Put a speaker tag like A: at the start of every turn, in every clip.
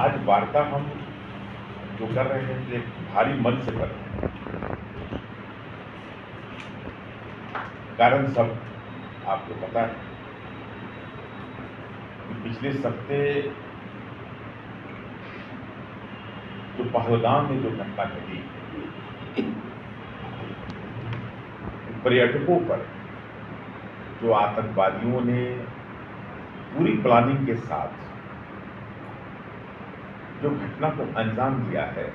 A: आज वार्ता हम जो कर रहे हैं एक भारी मन से कर रहे हैं। कारण सब आपको पता है कि पिछले सप्ते जो पहलगाम में जो घटना घटी, पर्यटकों पर जो आतंकवादियों ने पूरी प्लानिंग के साथ जो घटना को अंजाम दिया है,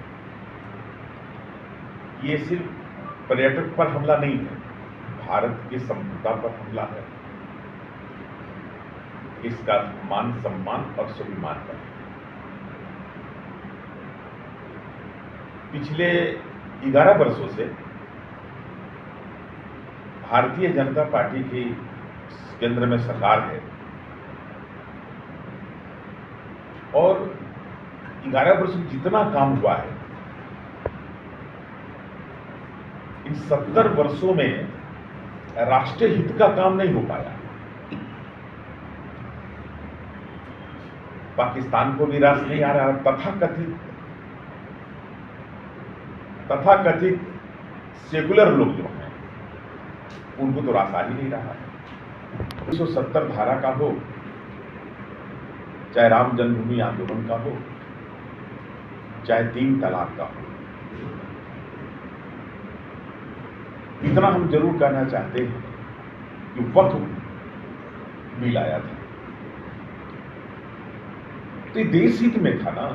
A: ये सिर्फ पर्यटक पर हमला नहीं है, भारत की संप्रभुता पर हमला है। इसका मान सम्मान और स्वाभिमान पर पिछले 11 वर्षों से भारतीय जनता पार्टी की केंद्र में सरकार है और 11 वर्ष में जितना काम हुआ है, इन 70 वर्षों में राष्ट्रीय हित का काम नहीं हो पाया। पाकिस्तान को भी रास नहीं आ रहा। तथाकथित सेकुलर लोग जो हैं उनको तो रास आ ही नहीं रहा है। 170 धारा का हो, चाहे राम जन्मभूमि आंदोलन का हो, चाहे 3 तलाक का हो, इतना हम जरूर कहना चाहते हैं कि वक्त बिल आया था तो ये देश हित में था ना।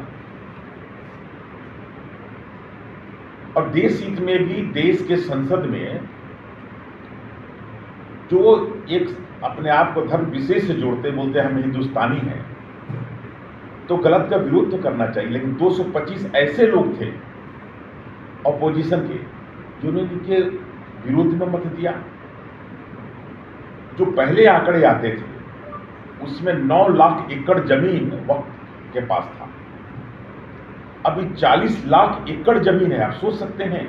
A: और देश हित में भी देश के संसद में जो एक अपने आप को धर्म विशेष से जोड़ते, बोलते हैं हम हिंदुस्तानी हैं, तो गलत का विरोध तो करना चाहिए। लेकिन 225 ऐसे लोग थे ऑपोजिशन के जिन्होंने इनके विरोध में मत दिया। जो पहले आंकड़े आते थे उसमें 9 लाख एकड़ जमीन वक्त के पास था, अभी 40 लाख एकड़ जमीन है। आप सोच सकते हैं,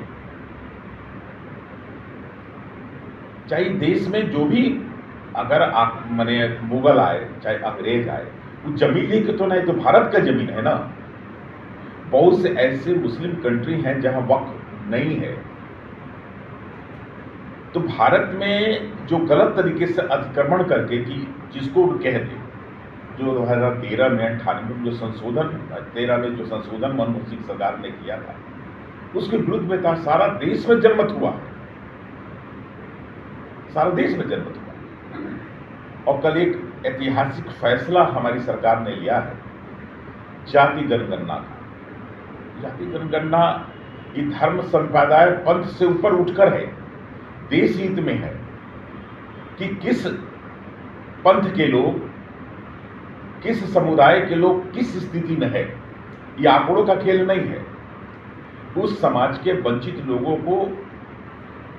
A: चाहे देश में जो भी अगर माने मुगल आए चाहे अंग्रेज आए, वो जमीन ही तो नहीं, तो भारत का जमीन है ना। बहुत से ऐसे मुस्लिम कंट्री हैं जहां वक्फ नहीं है। तो भारत में जो गलत तरीके से अतिक्रमण करके कि जिसको कहते, जो 2013 में 98 में जो संशोधन 13 में जो संशोधन मनमोहन सिंह सरकार ने किया था, उसके विरुद्ध में था। सारा देश में जनमत हुआ है, सारा देश में जनमत हुआ। और कल एक ऐतिहासिक फैसला हमारी सरकार ने लिया है जाति जनगणना का। जाति जनगणना ये धर्म संप्रदाय पंथ से ऊपर उठकर है, देश हित में है कि किस पंथ के लोग, किस समुदाय के लोग किस स्थिति में है। ये आंकड़ों का खेल नहीं है। उस समाज के वंचित लोगों को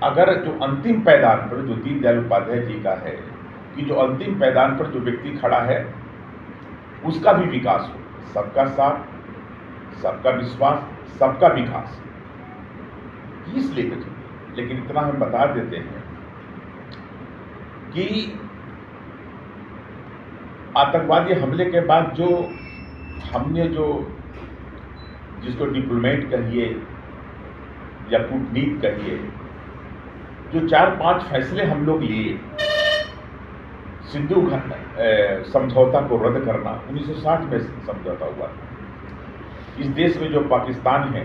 A: अगर जो अंतिम पायदान पर, जो दीनदयाल उपाध्याय जी का है कि जो अंतिम पायदान पर जो व्यक्ति खड़ा है उसका भी विकास हो, सबका साथ, सबका विश्वास, सबका विकास, इस लेकर चलिए। लेकिन इतना हम बता देते हैं कि आतंकवादी हमले के बाद जो हमने जिसको डिप्लोमेट कहिए या कूटनीति कहिए, जो 4-5 फैसले हम लोग लिए, सिंधु समझौता को रद्द करना, 1960 में समझौता हुआ था। इस देश में जो पाकिस्तान है,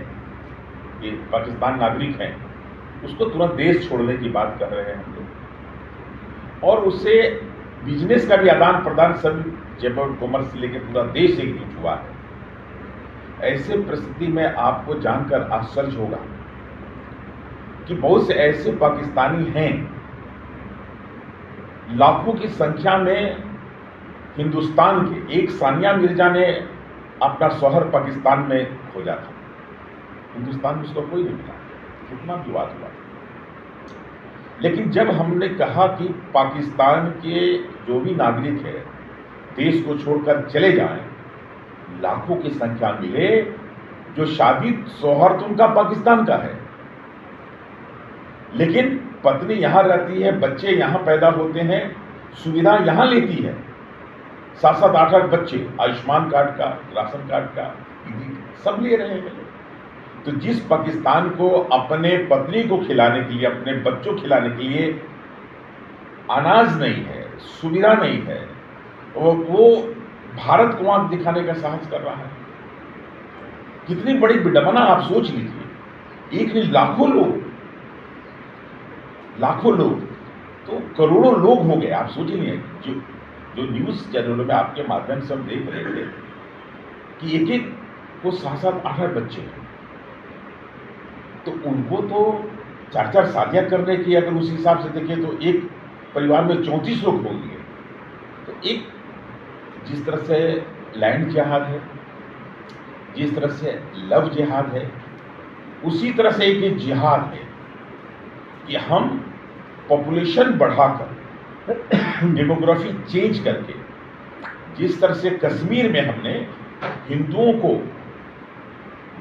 A: ये पाकिस्तान नागरिक हैं, उसको तुरंत देश छोड़ने की बात कर रहे हैं हम लोग। और उससे बिजनेस का भी आदान प्रदान सभी चैम्बर कॉमर्स से लेकर पूरा देश एकजुट हुआ है। ऐसे परिस्थिति में आपको जानकर आश्चर्य होगा कि बहुत से ऐसे पाकिस्तानी हैं, लाखों की संख्या में हिंदुस्तान के। एक सानिया मिर्जा ने अपना शौहर पाकिस्तान में खोजा था, हिंदुस्तान में उसको कोई नहीं मिला, कितना विवाद हुआ। लेकिन जब हमने कहा कि पाकिस्तान के जो भी नागरिक है देश को छोड़कर चले जाएं, लाखों की संख्या मिले, जो शादी शौहर तो उनका पाकिस्तान का है, लेकिन पत्नी यहां रहती है, बच्चे यहां पैदा होते हैं, सुविधा यहां लेती है। 7-8 बच्चे, आयुष्मान कार्ड का, राशन कार्ड का, सब ले रहे हैं। तो जिस पाकिस्तान को अपने पत्नी को खिलाने के लिए, अपने बच्चों खिलाने के लिए अनाज नहीं है, सुविधा नहीं है, वो भारत को आंख दिखाने का साहस कर रहा है। कितनी बड़ी विडंबना आप सोच लीजिए। एक नहीं, लाखों लोग तो करोड़ों लोग हो गए। आप सोच लीजिए, जो न्यूज चैनलों में आपके माध्यम से हम देख रहे थे कि एक एक को 7-7, 8-8 बच्चे हैं, तो उनको तो 4-4 शादियां करने की अगर उस हिसाब से देखें तो एक परिवार में 34 लोग होंगे। तो एक जिस तरह से लैंड जिहाद है, जिस तरह से लव जिहाद है, उसी तरह से एक जिहाद है कि हम पॉपुलेशन बढ़ाकर, डेमोग्राफी चेंज करके, जिस तरह से कश्मीर में हमने हिंदुओं को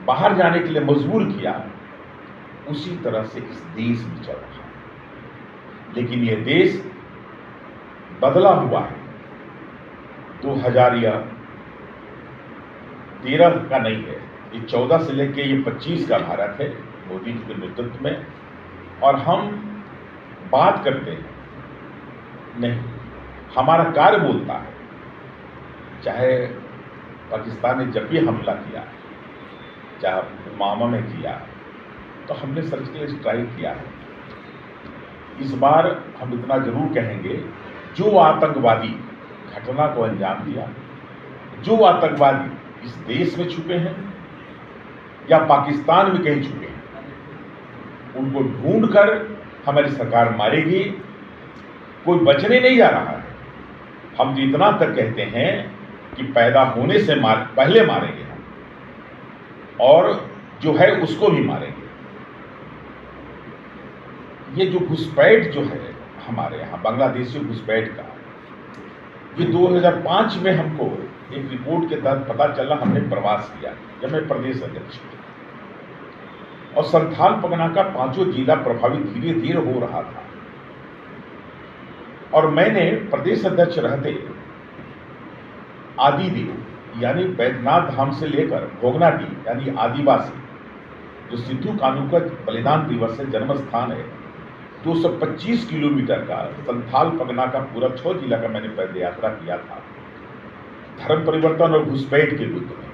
A: बाहर जाने के लिए मजबूर किया, उसी तरह से इस देश में चल रहा है। लेकिन यह देश बदला हुआ है। 2013 का नहीं है, ये 14 से लेके ये 25 का भारत है, मोदी जी के नेतृत्व में। और हम बात करते हैं नहीं, हमारा कार्य बोलता है। चाहे पाकिस्तान ने जब भी हमला किया, चाहे पुलवामा में किया, तो हमने सर्जिकल स्ट्राइक किया है। इस बार हम इतना जरूर कहेंगे, जो आतंकवादी घटना को अंजाम दिया, जो आतंकवादी इस देश में छुपे हैं या पाकिस्तान में कहीं छुपे हैं, उनको ढूंढकर हमारी सरकार मारेगी। कोई बचने नहीं जा रहा है। हम तो इतना तक कहते हैं कि पैदा होने से पहले मारेंगे हम, और जो है उसको भी मारेंगे। ये जो घुसपैठ जो है हमारे यहाँ बांग्लादेशी घुसपैठ का, ये 2005 में हमको एक रिपोर्ट के तहत पता चला। हमने प्रवास किया जब मैं प्रदेश अध्यक्ष था, और संथाल परगना का 5 जिला प्रभावित धीरे धीरे हो रहा था। और मैंने प्रदेश अध्यक्ष रहते आदि देव यानी बैद्यनाथ धाम से लेकर भोगनाडी यानी आदिवासी, जो सिद्धू कान्हू का बलिदान दिवस है, जन्म स्थान है, 225 किलोमीटर का संथाल परगना का पूरा 6 जिला का मैंने पद यात्रा किया था। धर्म परिवर्तन और घुसपैठ के विरुद्ध में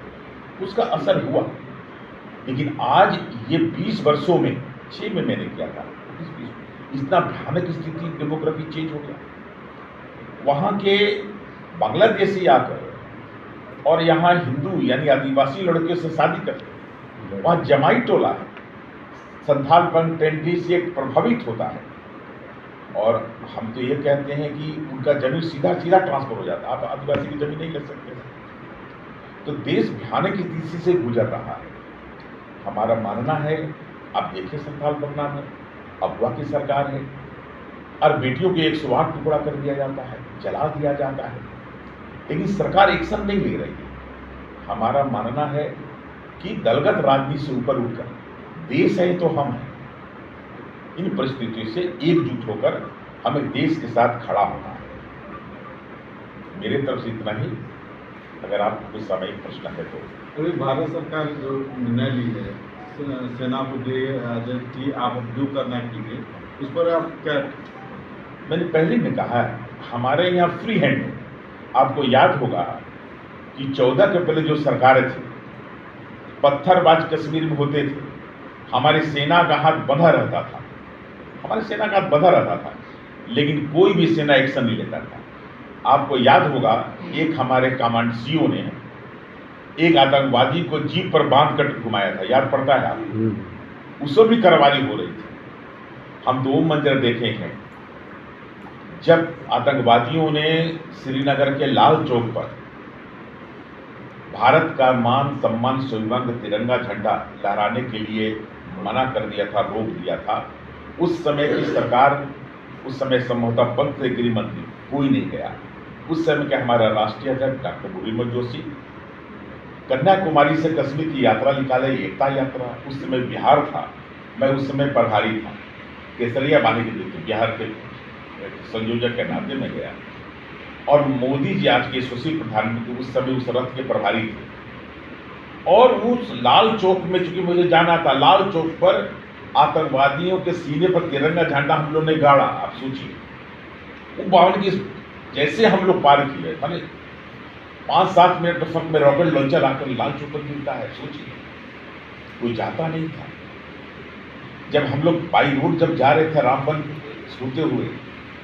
A: उसका असर हुआ। लेकिन आज ये 20 वर्षों में 6 में मैंने किया था, इतना भयानक स्थिति, डेमोग्राफी चेंज हो गया। वहाँ के बांग्लादेशी आकर और यहाँ हिंदू यानी आदिवासी लड़कियों से शादी करते, वहाँ जमाई टोला है, संथाल टेंडी से प्रभावित होता है। और हम तो ये कहते हैं कि उनका जमीन सीधा ट्रांसफर हो जाता है, आप आदिवासी की जमीन नहीं ले सकते। तो देश भयानक स्थिति से गुजर रहा है। हमारा मानना है, आप देखिए संथाल परगना में अगवा की सरकार है, और बेटियों के 108 टुकड़ा कर दिया जाता है, जला दिया जाता है, लेकिन सरकार एक्शन नहीं ले रही है। हमारा मानना है कि दलगत राजनीति से ऊपर उठकर देश है तो हम हैं, इन परिस्थितियों से एकजुट होकर हमें देश के साथ खड़ा होना है। मेरे तरफ से इतना ही। अगर आपको कोई सामयिक प्रश्न है तो।
B: अभी भारत सरकार जो निर्णय ली है सेना को की आप उपयोग करना के लिए, उस पर आप क्या?
A: मैंने पहले भी कहा है, हमारे यहाँ फ्री हैंड है। आपको याद होगा कि 14 के पहले जो सरकारें थी, पत्थरबाज कश्मीर में होते थे, हमारी सेना का हाथ बंधा रहता था, लेकिन कोई भी सेना एक्शन नहीं लेता था। आपको याद होगा, एक हमारे कमांडसियों ने एक आतंकवादी को जीप पर बांध कर घुमाया था, याद पड़ता है आपको? उससे भी कार्रवाई हो रही थी। हम तो वो मंजर देखे हैं जब आतंकवादियों ने श्रीनगर के लाल चौक पर भारत का मान सम्मान स्वाभिमान तिरंगा झंडा लहराने के लिए मना कर दिया था, रोक दिया था। उस समय की सरकार, उस समय संभवतः पंत से गृह मंत्री कोई नहीं गया। उस समय के हमारा राष्ट्रीय अध्यक्ष डॉक्टर मुरलीधर जोशी कन्याकुमारी से कश्मीर की यात्रा निकाले, एकता यात्रा। उस समय बिहार था, मैं उस समय प्रभारी था, केसरिया बांधे के लिए बिहार के संयोजक के नाते में गया। और मोदी जी आज के यशस्वी प्रधानमंत्री उस समय उस रथ के प्रभारी थे। और उस लाल चौक में, चूंकि मुझे जाना था, लाल चौक पर आतंकवादियों के सीने पर तिरंगा झंडा हम लोग ने गाड़ा। आप सोचिए, वो 52 की जैसे हम लोग पार किए, माने 5-7 मिनट के फर्क में रॉकेट लॉन्चर आकर लाल चौक पर गिरता है। सोचिए, कोई जाता नहीं था। जब हम लोग बाई रोड जब जा रहे थे रामबन सोते हुए,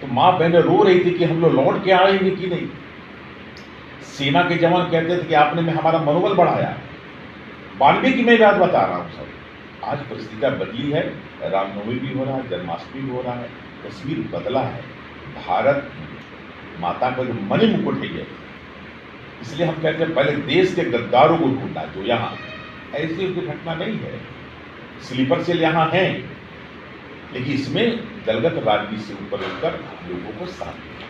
A: तो माँ बहनें रो रही थी कि हम लोग लौट के आएंगे कि नहीं। सेना के जवान कहते थे कि आपने में हमारा मनोबल बढ़ाया। वाल्मीकि में बात बता रहा हूँ सब। आज परिस्थितियाँ बदली है, रामनवमी भी हो रहा है, जन्माष्टमी भी हो रहा है, तस्वीर बदला है। भारत माता का जो मणि मुकुट है ये, इसलिए हम कहते हैं पहले देश के गद्दारों को ढूंढना। जो यहाँ ऐसी कोई घटना नहीं है, स्लीपर सेल यहाँ हैं, लेकिन इसमें दलगत राजनीति से ऊपर उठकर लोगों को शांति